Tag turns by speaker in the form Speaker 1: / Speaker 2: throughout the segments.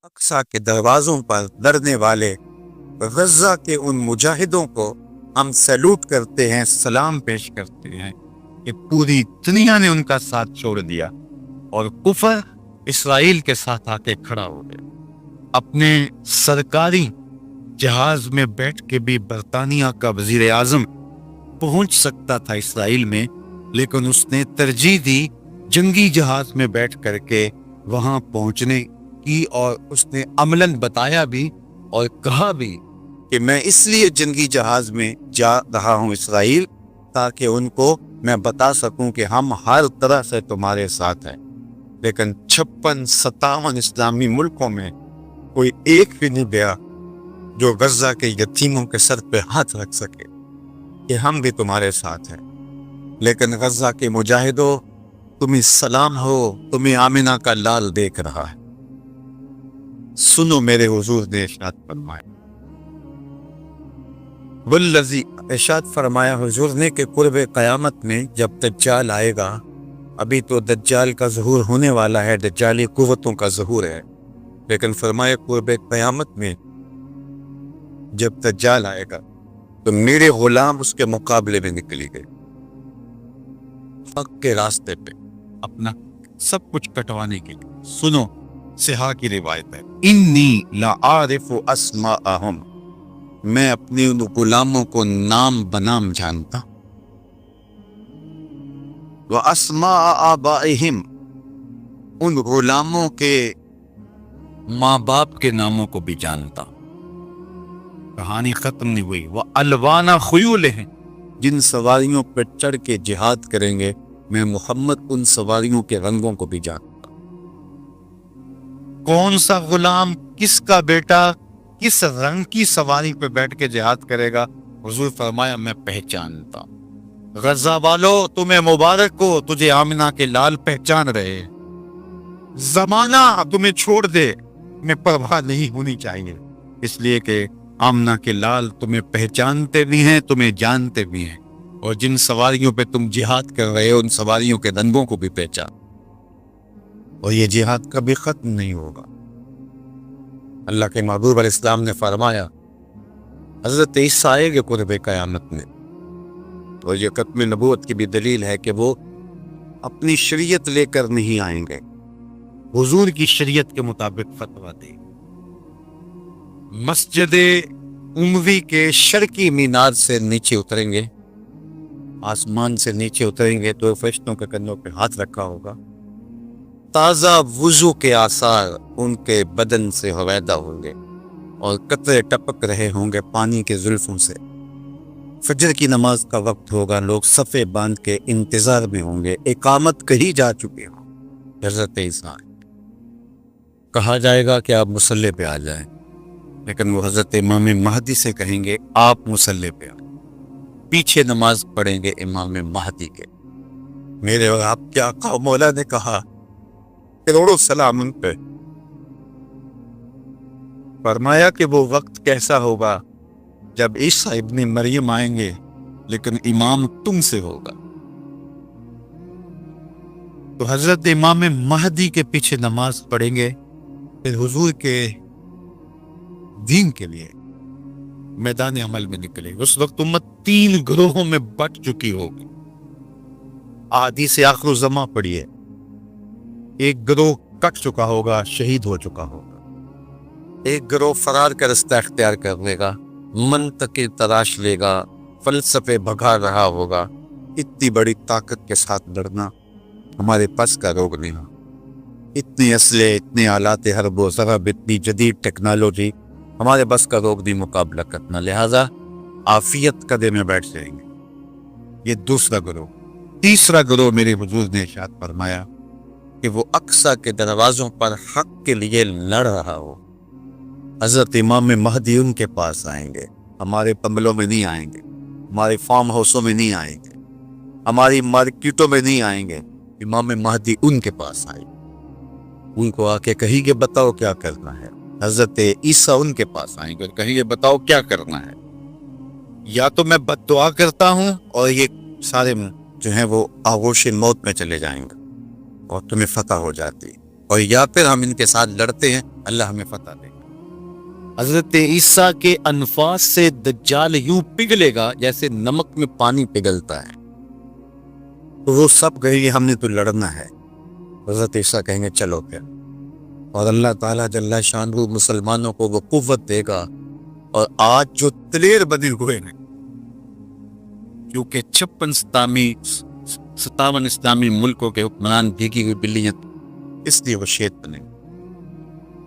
Speaker 1: اقصی کے دروازوں پر لڑنے والے غزہ کے ان مجاہدوں کو ہم سیلوٹ کرتے ہیں، سلام پیش کرتے ہیں کہ پوری دنیا نے ان کا ساتھ چھوڑ دیا اور کفر اسرائیل کے ساتھ آ کے کھڑا ہو گیا۔ اپنے سرکاری جہاز میں بیٹھ کے بھی برطانیہ کا وزیر اعظم پہنچ سکتا تھا اسرائیل میں، لیکن اس نے ترجیح دی جنگی جہاز میں بیٹھ کر کے وہاں پہنچنے کی، اور اس نے عملاً بتایا بھی اور کہا بھی کہ میں اس لیے جنگی جہاز میں جا رہا ہوں اسرائیل تاکہ ان کو میں بتا سکوں کہ ہم ہر طرح سے تمہارے ساتھ ہیں۔ لیکن 56-57 اسلامی ملکوں میں کوئی ایک بھی نہیں گیا جو غزہ کے یتیموں کے سر پہ ہاتھ رکھ سکے کہ ہم بھی تمہارے ساتھ ہیں۔ لیکن غزہ کے مجاہدوں، تمہیں سلام ہو، تمہیں آمنہ کا لال دیکھ رہا ہے۔ سنو میرے حضور نے ارشاد فرمایا، والذی، ارشاد فرمایا حضور نے کہ قرب قیامت میں جب دجال آئے گا، ابھی تو دجال کا ظہور ہونے والا ہے، دجالی قوتوں کا ظہور ہے، لیکن فرمایا قرب قیامت میں جب دجال آئے گا تو میرے غلام اس کے مقابلے میں نکلی گئے، حق کے راستے پہ اپنا سب کچھ کٹوانے کے لیے۔ سنو، صحاح کی روایت ہے، انی لعارف اسماءہم، میں اپنے ان غلاموں کو نام بنام جانتا، واسماء آبائہم، ان غلاموں کے ماں باپ کے ناموں کو بھی جانتا۔ کہانی ختم نہیں ہوئی، وَأَلْوَانَ خُيُولِهِمْ، جن سواریوں پر چڑھ کے جہاد کریں گے میں محمد ان سواریوں کے رنگوں کو بھی جانتا۔ کون سا غلام، کس کا بیٹا کس رنگ کی سواری پہ بیٹھ کے جہاد کرے گا، حضور فرمایا میں پہچانتا ہوں۔ غزہ والو تمہیں مبارک ہو، تجھے آمنہ کے لال پہچان رہے۔ زمانہ تمہیں چھوڑ دے، میں پرواہ نہیں ہونی چاہیے، اس لیے کہ آمنہ کے لال تمہیں پہچانتے بھی ہیں، تمہیں جانتے بھی ہیں، اور جن سواریوں پہ تم جہاد کر رہے ہو ان سواریوں کے رنگوں کو بھی پہچان، اور یہ جہاد کبھی ختم نہیں ہوگا۔ اللہ کے محبوب علیہ السلام نے فرمایا حضرت عیسیٰ آئے گے قرب قیامت میں، اور یہ ختم نبوت کی بھی دلیل ہے کہ وہ اپنی شریعت لے کر نہیں آئیں گے، حضور کی شریعت کے مطابق فتویٰ دیں۔ مسجد اموی کے شرقی مینار سے نیچے اتریں گے، آسمان سے نیچے اتریں گے تو فرشتوں کے کندھوں پہ ہاتھ رکھا ہوگا، تازہ وضو کے آثار ان کے بدن سے ہویدا ہوں گے، اور قطرے ٹپک رہے ہوں گے پانی کے زلفوں سے۔ فجر کی نماز کا وقت ہوگا، لوگ صفے باندھ کے انتظار میں ہوں گے، اقامت کہی جا چکے ہوں۔ حضرت عیسیٰ کہا جائے گا کہ آپ مصلی پہ آ جائیں، لیکن وہ حضرت امام مہدی سے کہیں گے آپ مصلی پہ آئیں، پیچھے نماز پڑھیں گے امام مہدی کے۔ میرے اور آپ کے آقا و مولا نے کہا کروڑوں سلام ان پہ، فرمایا کہ وہ وقت کیسا ہوگا جب عیسیٰ ابن مریم آئیں گے لیکن امام تم سے ہوگا۔ تو حضرت امام مہدی کے پیچھے نماز پڑھیں گے، پھر حضور کے دین کے لیے میدان عمل میں نکلے گی۔ اس وقت امت 3 گروہوں میں بٹ چکی ہوگی۔ احادیث آخر الزماں پڑھیے، ایک گروہ کٹ چکا ہوگا، شہید ہو چکا ہوگا، ایک گروہ فرار کا رستہ اختیار کر لے گا، منطق تراش لے گا، فلسفے بھگا رہا ہوگا۔ اتنی بڑی طاقت کے ساتھ لڑنا ہمارے پاس کا روگ نہیں، اتنی اسلحے، اتنے آلات حرب و ضرب، اتنی جدید ٹیکنالوجی ہمارے بس کا روگ نہیں مقابلہ کرنا، لہذا عافیت قدے میں بیٹھ جائیں گے۔ یہ دوسرا گروہ۔ تیسرا گروہ میرے حضور نے ارشاد فرمایا کہ وہ اقصی کے دروازوں پر حق کے لیے لڑ رہا ہو، حضرت امام مہدی ان کے پاس آئیں گے، ہمارے بنگلوں میں نہیں آئیں گے، ہمارے فارم ہاؤسوں میں نہیں آئیں گے، ہماری مارکیٹوں میں نہیں آئیں گے، امام مہدی ان کے پاس آئیں گے، ان کو آ کے کہیں گے بتاؤ کیا کرنا ہے۔ حضرت عیسیٰ ان کے پاس آئیں گے اور کہیں گے بتاؤ کیا کرنا ہے۔ یا تو میں بد دعا کرتا ہوں اور یہ سارے جو ہیں وہ آغوش موت میں چلے جائیں گے، اور تمہیں فتح ہو جاتی، اور یا پھر ہم ان کے ساتھ لڑتے ہیں، اللہ ہمیں فتح دے گا۔ حضرت عیسیٰ کے انفاس سے دجال یوں پگھلے گا جیسے نمک میں پانی پگھلتا ہے، تو وہ سب کہیں گے ہم نے تو لڑنا ہے۔ حضرت عیسیٰ کہیں گے چلو پھر، اور اللہ تعالیٰ جل شانہ مسلمانوں کو وہ قوت دے گا۔ اور آج جو دلیر بنے ہوئے ہیں، کیونکہ 57 اسلامی ملکوں کے حکمران بھیگی ہوئی بلیاں، اس لیے وہ شیر بنے،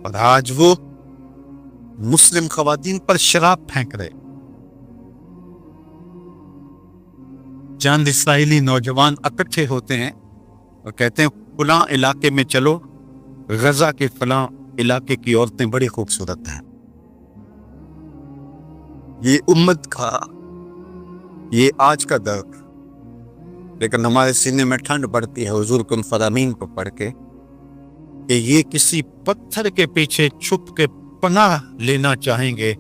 Speaker 1: اور آج وہ مسلم خواتین پر شراب پھینک رہے۔ چند اسرائیلی نوجوان اکٹھے ہوتے ہیں اور کہتے ہیں فلاں علاقے میں چلو، غزہ کے فلاں علاقے کی عورتیں بڑی خوبصورت ہیں۔ یہ امت کا، یہ آج کا درد، لیکن ہمارے سینے میں ٹھنڈ بڑھتی ہے حضور کے ان فرامین کو پڑھ کے کہ یہ کسی پتھر کے پیچھے چھپ کے پناہ لینا چاہیں گے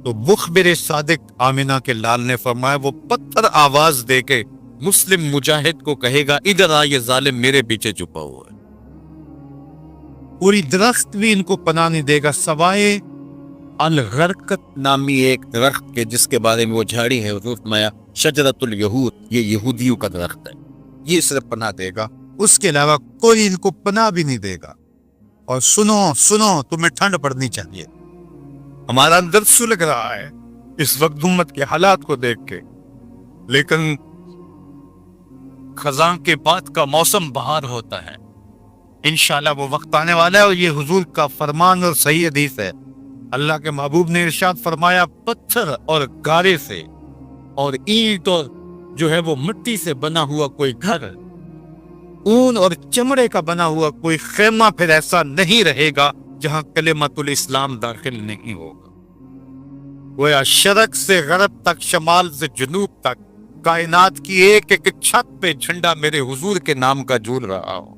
Speaker 1: تو مخبر صادق آمنہ کے لال نے فرمایا وہ پتھر آواز دے کے مسلم مجاہد کو کہے گا ادھر آ، یہ ظالم میرے پیچھے چھپا ہوا ہے۔ پوری درخت بھی ان کو پناہ نہیں دے گا سوائے الغرقت نامی ایک درخت کے، جس کے بارے میں وہ جھاڑی ہے حضور فرمایا شجرۃ الیہود، یہ یہودیوں کا درخت ہے، یہ صرف پناہ دے گا، اس کے علاوہ کوئی ان کو پناہ بھی نہیں دے گا۔ اور سنو تمہیں ٹھنڈ پڑنی چاہیے، ہمارا اندر سلگ رہا ہے اس وقت امت کے حالات کو دیکھ کے، لیکن خزاں کے بعد کا موسم بہار ہوتا ہے، انشاءاللہ وہ وقت آنے والا ہے، اور یہ حضور کا فرمان اور صحیح حدیث ہے۔ اللہ کے محبوب نے ارشاد فرمایا پتھر اور گارے سے اور اینٹ اور جو ہے وہ مٹی سے بنا ہوا کوئی گھر، اون اور چمڑے کا بنا ہوا کوئی خیمہ پھر ایسا نہیں رہے گا جہاں کلمۃ الاسلام داخل نہیں ہوگا۔ گویا شرق سے غرب تک، شمال سے جنوب تک، کائنات کی ایک ایک چھت پہ جھنڈا میرے حضور کے نام کا جھول رہا ہو۔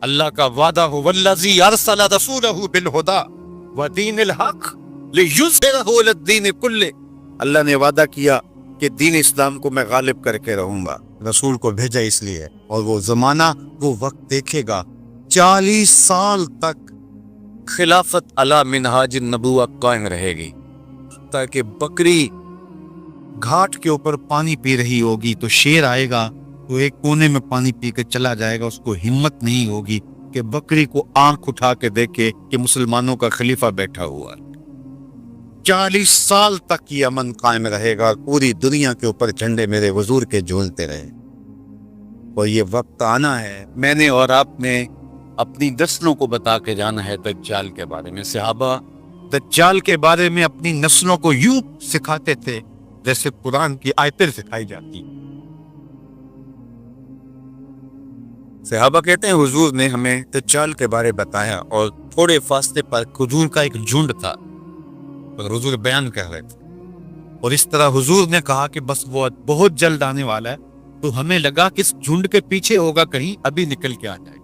Speaker 1: اللہ کا وعدہ ہو والذی ارسل رسولہ بالہدی ودین الحق لیظہرہ علی الدین کلہ، اللہ نے وعدہ کیا کہ دین اسلام کو میں غالب کر کے رہوں گا، رسول کو بھیجا اس لیے، اور وہ زمانہ، وہ وقت دیکھے گا 40 سال تک خلافت علی منہاج النبوہ قائم رہے گی، تاکہ بکری گھاٹ کے اوپر پانی پی رہی ہوگی تو شیر آئے گا تو ایک کونے میں پانی پی کے چلا جائے گا، اس کو ہمت نہیں ہوگی کہ بکری کو آنکھ اٹھا کے دیکھے کہ مسلمانوں کا خلیفہ بیٹھا ہوا ہے۔ 40 سال تک یہ امن قائم رہے گا، پوری دنیا کے اوپر جھنڈے میرے حضور کے جھولتے رہے، اور یہ وقت آنا ہے۔ میں نے اور آپ نے اپنی نسلوں کو بتا کے جانا ہے دجال کے بارے میں۔ صحابہ دجال کے بارے میں اپنی نسلوں کو یوں سکھاتے تھے جیسے قرآن کی آیتیں سکھائی جاتی۔ صحابہ کہتے ہیں حضور نے ہمیں دجال کے بارے بتایا، اور تھوڑے فاصلے پر کھجور کا ایک جھنڈ تھا، اور حضور بیان کر رہے تھے، اور اس طرح حضور نے کہا کہ بس وہ بہت جلد آنے والا ہے، تو ہمیں لگا کہ اس جھنڈ کے پیچھے ہوگا کہیں، ابھی نکل کے آ جائے۔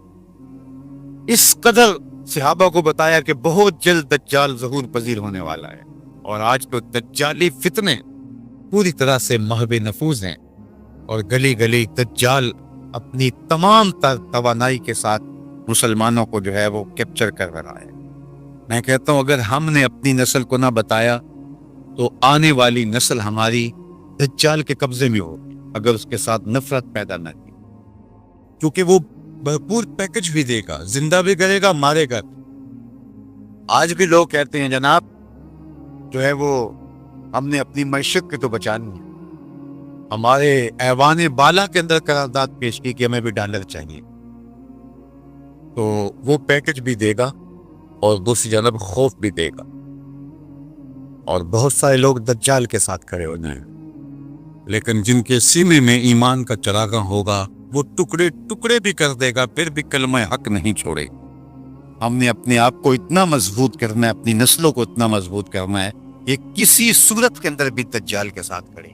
Speaker 1: اس قدر صحابہ کو بتایا کہ بہت جلد دجال ظہور پذیر ہونے والا ہے، اور آج تو دجالی فتنے پوری طرح سے محو نفوذ ہیں، اور گلی گلی دجال اپنی تمام تر توانائی کے ساتھ مسلمانوں کو جو ہے وہ کیپچر کر رہا ہے۔ میں کہتا ہوں اگر ہم نے اپنی نسل کو نہ بتایا تو آنے والی نسل ہماری دجال کے قبضے میں ہوگی، اگر اس کے ساتھ نفرت پیدا نہ کی، کیونکہ وہ بھرپور پیکج بھی دے گا، زندہ بھی کرے گا، مارے گا۔ آج بھی لوگ کہتے ہیں جناب جو ہے وہ ہم نے اپنی معیشت کے تو بچانی ہے، ہمارے ایوان بالا کے اندر قرارداد پیش کی کہ ہمیں بھی ڈالر چاہیے، تو وہ پیکج بھی دے گا اور دوسری جانب خوف بھی دے گا، اور بہت سارے لوگ دجال کے ساتھ کھڑے ہو جائیں، لیکن جن کے سینے میں ایمان کا چراغاں ہوگا وہ ٹکڑے ٹکڑے بھی کر دے گا، پھر بھی کلمہ حق نہیں چھوڑے۔ ہم نے اپنے آپ کو اتنا مضبوط کرنا ہے، اپنی نسلوں کو اتنا مضبوط کرنا ہے، یہ کسی صورت کے اندر بھی دجال کے ساتھ کھڑے۔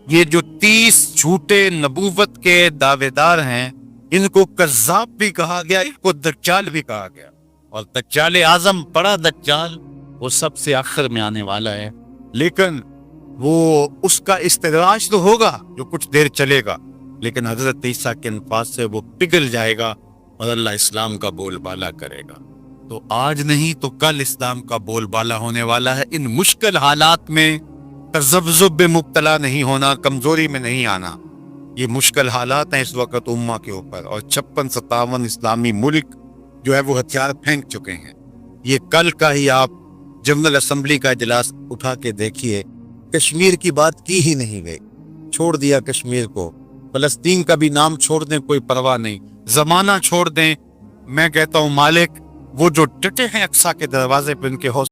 Speaker 1: یہ جو 30 جھوٹے نبوت کے دعوے دار ہیں، ان کو کذاب بھی کہا گیا، ان کو دجال بھی کہا گیا، اور دجال اعظم بڑا دجال وہ سب سے آخر میں آنے والا ہے، لیکن وہ اس کا استدراج تو ہوگا جو کچھ دیر چلے گا، لیکن حضرت عیسیٰ کے انفاذ سے وہ پگھل جائے گا اور اللہ اسلام کا بول بالا کرے گا. تو آج نہیں تو کل اسلام کا بول بالا ہونے والا ہے. ان مشکل حالات میں تذبذب میں مبتلا نہیں ہونا، کمزوری میں نہیں آنا. یہ مشکل حالات ہیں اس وقت امہ کے اوپر، اور 56-57 اسلامی ملک جو ہے وہ ہتھیار پھینک چکے ہیں. یہ کل کا ہی آپ جنرل اسمبلی کا اجلاس اٹھا کے دیکھیے، کشمیر کی بات کی ہی نہیں گئی، چھوڑ دیا کشمیر کو. فلسطین کا بھی نام چھوڑ دیں کوئی پرواہ نہیں، زمانہ چھوڑ دیں. میں کہتا ہوں مالک وہ جو ڈٹے ہیں اقصیٰ کے دروازے پہ، ان کے حوصلے